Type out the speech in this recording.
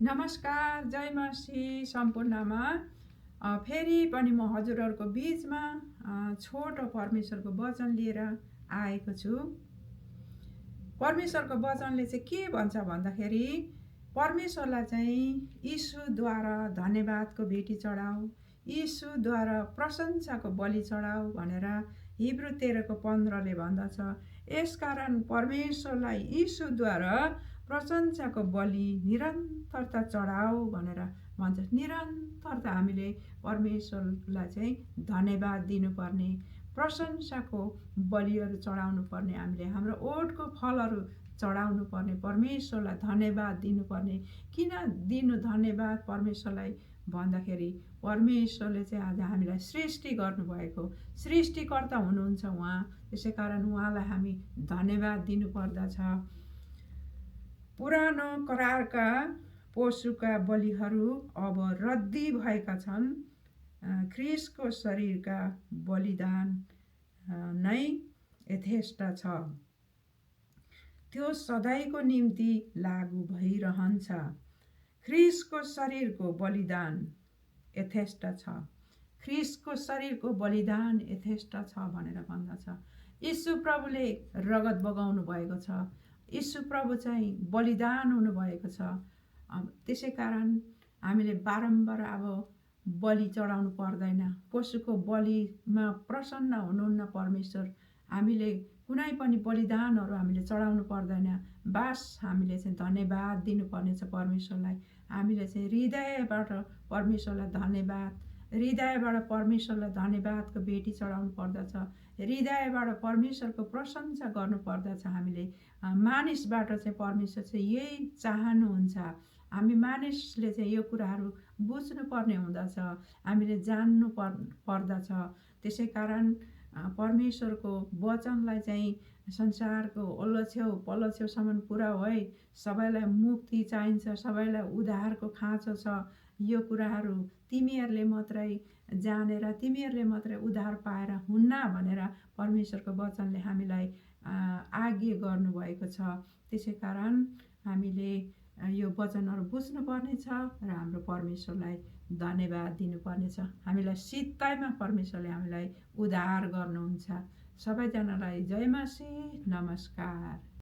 नमस्कार, जय मसी सम्पूर्णमा फेरि पनि म हजुरहरूको बीचमा छोटो परमेश्वरको वचन लिएर आएको छु। परमेश्वरको वचनले चाहिँ के भन्छ भन्दाखेरि परमेश्वरलाई चाहिँ यीशुद्वारा धन्यवादको भेटी चढाऊ, यीशुद्वारा प्रशंसाको बलि चढाऊ भनेर हिब्रू 13:15ले भन्दछ। यसकारण परमेश्वरलाई यीशुद्वारा प्रशंसाको बलि निरन्तरता चढाऊ भनेर भन्छ। निरन्तरता हामीले परमेश्वरलाई चाहिँ धन्यवाद दिनुपर्ने, प्रशंसाको बलिहरू चढाउनु पर्ने, हामीले हाम्रो ओठको फलहरू चढाउनु पर्ने, परमेश्वरलाई धन्यवाद दिनुपर्ने। किन दिनु धन्यवाद परमेश्वरलाई भन्दाखेरि परमेश्वरले चाहिँ आज हामीलाई सृष्टि गर्नुभएको, सृष्टिकर्ता हुनुहुन्छ उहाँ। त्यसै कारण उहाँलाई हामी धन्यवाद दिनुपर्दछ। पुरानो करारका पशुका बलिहरू अब रद्दी भएका छन्। ख्रिस्टको शरीरका बलिदान नै यथेष्ट छ। त्यो सधैँको निम्ति लागू भइरहन्छ। ख्रिस्टको शरीरको बलिदान यथेष्ट छ। ख्रिस्टको शरीरको बलिदान यथेष्ट छ भनेर भन्दछ। यीशु प्रभुले रगत बगाउनु भएको छ। यीशु प्रभु चाहिँ बलिदान हुनुभएको छ। त्यसै कारण हामीले बारम्बार अब बलि चढाउनु पर्दैन। पशुको बलिमा प्रसन्न हुनुहुन्न परमेश्वर। हामीले कुनै पनि बलिदानहरू हामीले चढाउनु पर्दैन। बास हामीले चाहिँ धन्यवाद दिनुपर्नेछ परमेश्वरलाई। हामीले चाहिँ हृदयबाट परमेश्वरलाई धन्यवाद, हृदयबाट परमेश्वरलाई धन्यवादको भेटी चढाउनु पर्दछ। हृदयबाट परमेश्वरको प्रशंसा गर्नु पर्दछ। हामीले मानिसबाट चाहिँ परमेश्वर चाहिँ यही चाहनुहुन्छ। हामी मानिसले चाहिँ यो कुराहरू बुझ्नुपर्ने हुँदछ, हामीले जान्नु पर्दछ। त्यसै कारण परमेश्वरको वचनलाई चाहिँ संसारको ओल्लो छेउ पल्लो छेउसम्म पुरा है, सबैलाई मुक्ति चाहिन्छ, सबैलाई उद्धारको खाँचो छ। यो कुराहरू तिमीहरूले मात्रै जानेर तिमीहरूले मात्रै उद्धार पाएर हुन्न भनेर परमेश्वरको वचनले हामीलाई आज्ञा गर्नुभएको छ। त्यसै कारण हामीले यो वचनहरू बुझ्नुपर्नेछ र हाम्रो परमेश्वरलाई धन्यवाद दिनुपर्नेछ। हामीलाई सित्तैमा परमेश्वरले हामीलाई उद्धार गर्नुहुन्छ। सबैजनालाई जय मसीह, नमस्कार।